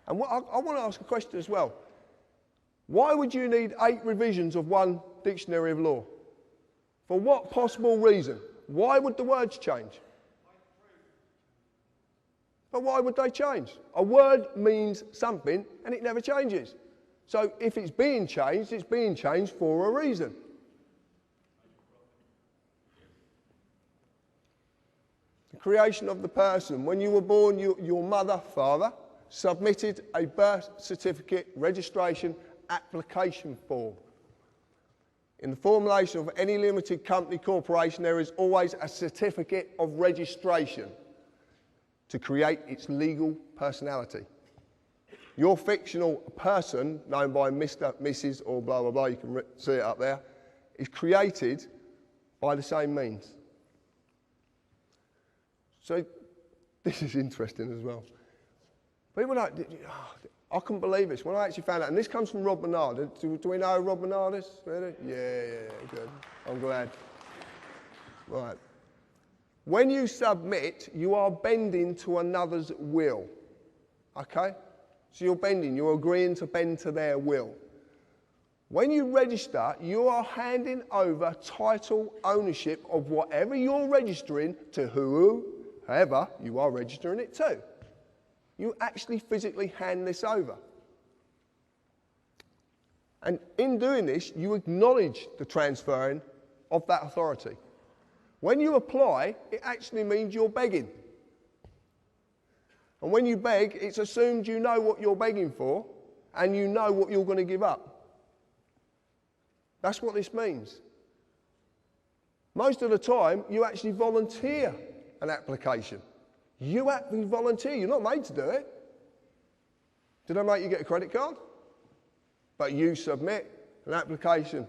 And I want to ask a question as well. Why would you need 8 revisions of one dictionary of law? For what possible reason? Why would the words change? But why would they change? A word means something and it never changes. So if it's being changed for a reason. The creation of the person. When you were born, your mother, father, submitted a birth certificate registration application form. In the formulation of any limited company corporation, there is always a certificate of registration to create its legal personality. Your fictional person, known by Mr., Mrs. or blah, blah, blah, you can see it up there, is created by the same means. So this is interesting as well. People like, I couldn't believe this. When I actually found out, and this comes from Rob Bernard. Do we know who Rob Bernard is? Really? Yeah, good. I'm glad. Right. When you submit, you are bending to another's will. Okay? So you're bending, you're agreeing to bend to their will. When you register, you are handing over title ownership of whatever you're registering to whoever you are registering it to. You actually physically hand this over. And in doing this, you acknowledge the transferring of that authority. When you apply, it actually means you're begging. And when you beg, it's assumed you know what you're begging for and you know what you're going to give up. That's what this means. Most of the time, you actually volunteer an application. You actually volunteer. You're not made to do it. Did I make you get a credit card? But you submit an application.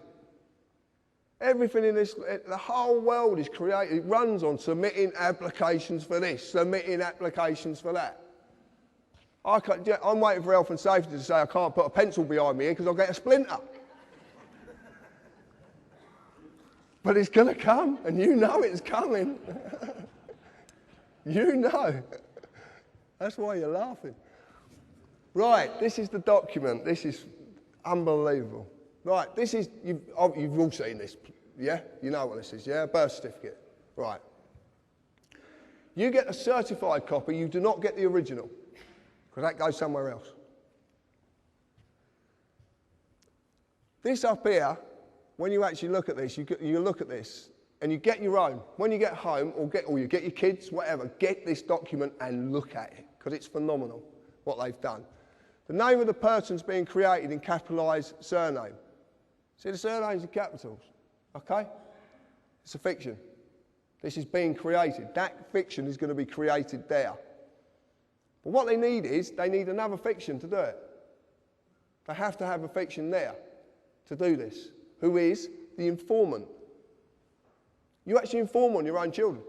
Everything in this, the whole world is created, it runs on submitting applications for this, submitting applications for that. I'm waiting for health and safety to say I can't put a pencil behind me here because I'll get a splinter. But it's going to come, and you know it's coming. You know. That's why you're laughing. Right, this is the document. This is unbelievable. Right, this is, you've all seen this, yeah? You know what this is, yeah? Birth certificate. Right. You get a certified copy, you do not get the original, because that goes somewhere else. This up here, when you actually look at this, you look at this, and you get your own. When you get home, or you get your kids, whatever, get this document and look at it, because it's phenomenal what they've done. The name of the person's being created in capitalised surname. See, the surname's in capitals, okay? It's a fiction. This is being created. That fiction is going to be created there. But what they need is, they need another fiction to do it. They have to have a fiction there to do this, who is the informant. You actually inform on your own children.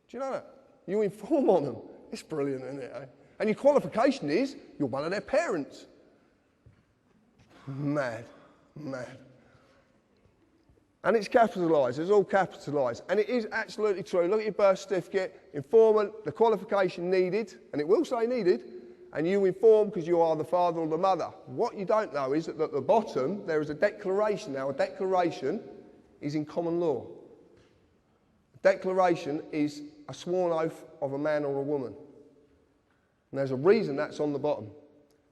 Do you know that? You inform on them. It's brilliant, isn't it? Eh? And your qualification is, you're one of their parents. Mad. Mad. And it's capitalised, it's all capitalised. And it is absolutely true. Look at your birth certificate, informant, the qualification needed, and it will say needed, and you inform because you are the father or the mother. What you don't know is that at the bottom there is a declaration. Now, a declaration is in common law. A declaration is a sworn oath of a man or a woman. And there's a reason that's on the bottom.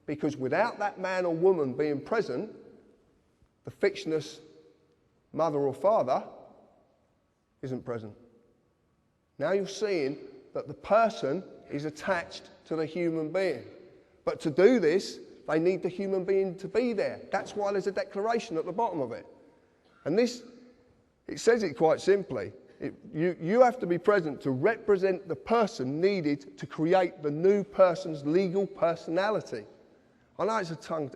Because without that man or woman being present, the fictitious mother or father isn't present. Now you're seeing that the person is attached to the human being. But to do this, they need the human being to be there. That's why there's a declaration at the bottom of it. And this, it says it quite simply. You have to be present to represent the person needed to create the new person's legal personality. I know it's a tongue,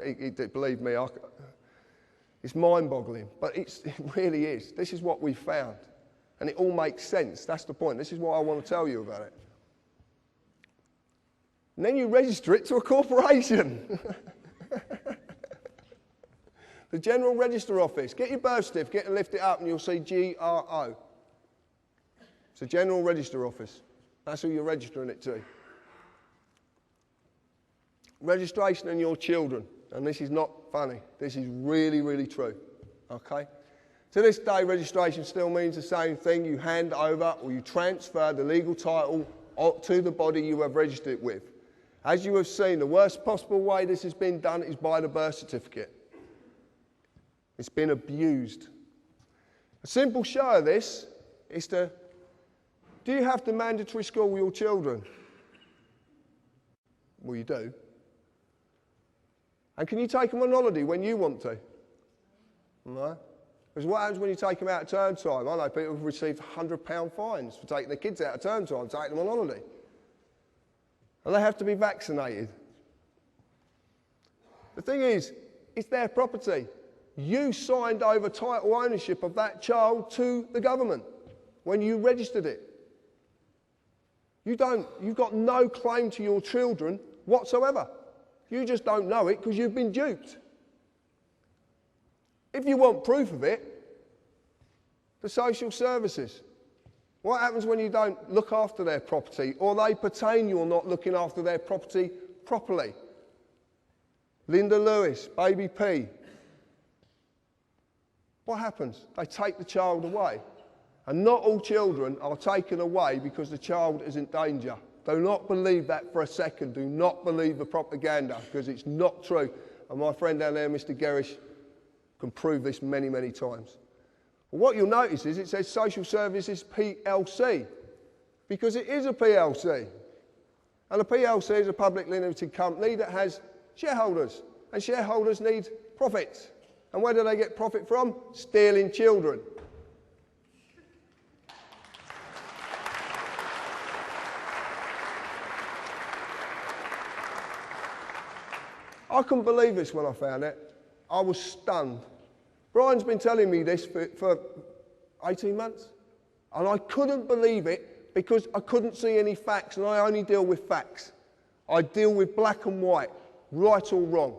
believe me, it's mind-boggling, but it really is. This is what we found. And it all makes sense. That's the point. This is what I want to tell you about it. And then you register it to a corporation. The General Register Office. Get your birth certificate and lift it up and you'll see GRO. It's a General Register Office. That's who you're registering it to. registration and your children, and this is not funny, this is really, really true, okay? To this day, registration still means the same thing. You hand over or you transfer the legal title to the body you have registered it with. As you have seen, the worst possible way this has been done is by the birth certificate. It's been abused. A simple show of this is do you have to mandatory school your children? Well, you do. And can you take them on holiday when you want to? No. Because what happens when you take them out at term time? I know people have received £100 fines for taking their kids out at term time, taking them on holiday. And they have to be vaccinated. The thing is, it's their property. You signed over title ownership of that child to the government when you registered it. You've got no claim to your children whatsoever. You just don't know it because you've been duped. If you want proof of it, the social services. What happens when you don't look after their property or they pertain you're not looking after their property properly? Linda Lewis, Baby P. What happens? They take the child away. And not all children are taken away because the child is in danger. Do not believe that for a second. Do not believe the propaganda because it's not true. And my friend down there, Mr. Gerrish, can prove this many, many times. Well, what you'll notice is it says Social Services PLC because it is a PLC. And a PLC is a publicly limited company that has shareholders. And shareholders need profits. And where do they get profit from? Stealing children. I couldn't believe this when I found it. I was stunned. Brian's been telling me this for 18 months. And I couldn't believe it because I couldn't see any facts, and I only deal with facts. I deal with black and white, right or wrong.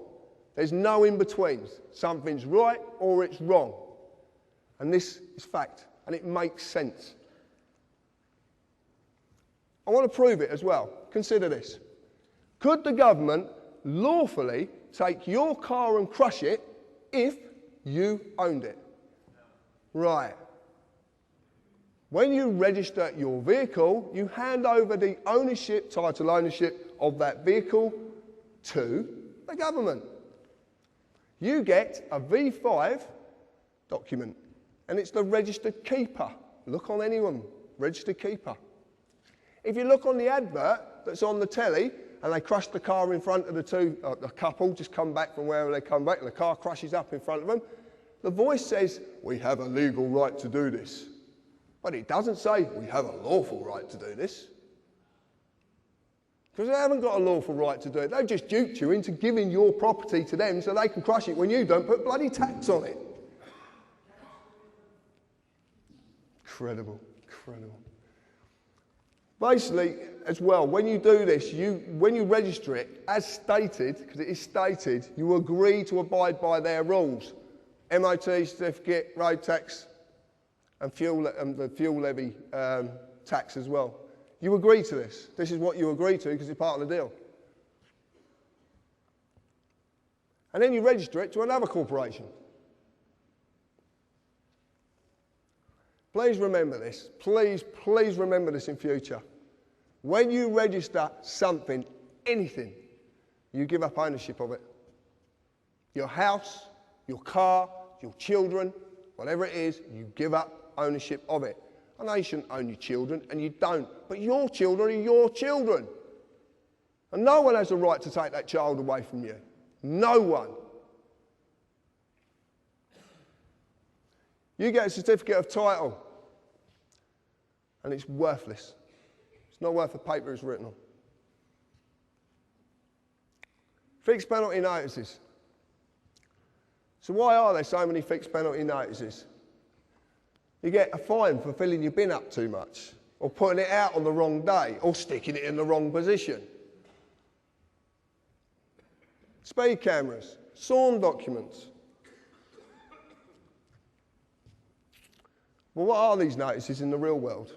There's no in-betweens. Something's right or it's wrong. And this is fact, and it makes sense. I want to prove it as well. Consider this. Could the government lawfully take your car and crush it if you owned it? Right. When you register your vehicle, you hand over the ownership, title ownership of that vehicle to the government. You get a V5 document, and it's the registered keeper. Look on anyone, registered keeper. If you look on the advert that's on the telly, and they crush the car in front of the couple, just come back from wherever they come back, and the car crashes up in front of them, the voice says, we have a legal right to do this. But it doesn't say, we have a lawful right to do this. Because they haven't got a lawful right to do it. They've just duped you into giving your property to them so they can crush it when you don't put bloody tax on it. Incredible, incredible. Basically, as well, when you do this, when you register it, as stated, because it is stated, you agree to abide by their rules. MOT certificate, road tax, and the fuel levy tax as well. You agree to this. This is what you agree to because it's part of the deal. And then you register it to another corporation. Please remember this. Please, please remember this in future. When you register something, anything, you give up ownership of it. Your house, your car, your children, whatever it is, you give up ownership of it. I know you shouldn't own your children, and you don't, but your children are your children. And no one has the right to take that child away from you. No one. You get a certificate of title, and it's worthless. It's not worth the paper it's written on. Fixed penalty notices. So why are there so many fixed penalty notices? You get a fine for filling your bin up too much, or putting it out on the wrong day, or sticking it in the wrong position. Speed cameras, SORM documents. Well, what are these notices in the real world?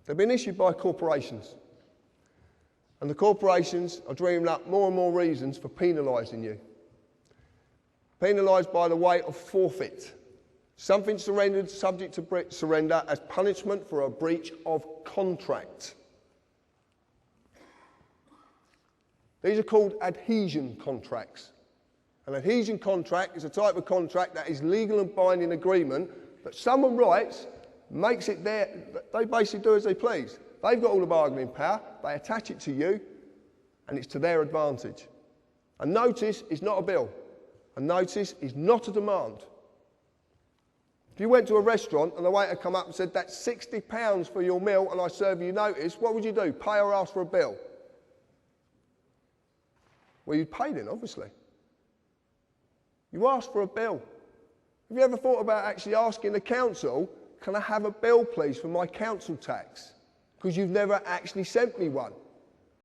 They've been issued by corporations. And the corporations are dreaming up more and more reasons for penalising you. Penalised by the way of forfeit. Something surrendered subject to surrender as punishment for a breach of contract. These are called adhesion contracts. An adhesion contract is a type of contract that is legal and binding agreement that someone writes, makes it their, they basically do as they please. They've got all the bargaining power, they attach it to you, and it's to their advantage. A notice is not a bill. A notice is not a demand. If you went to a restaurant and the waiter come up and said, that's £60 for your meal and I serve you notice, what would you do? Pay or ask for a bill? Well, you'd pay then, obviously. You ask for a bill. Have you ever thought about actually asking the council, can I have a bill please for my council tax? Because you've never actually sent me one.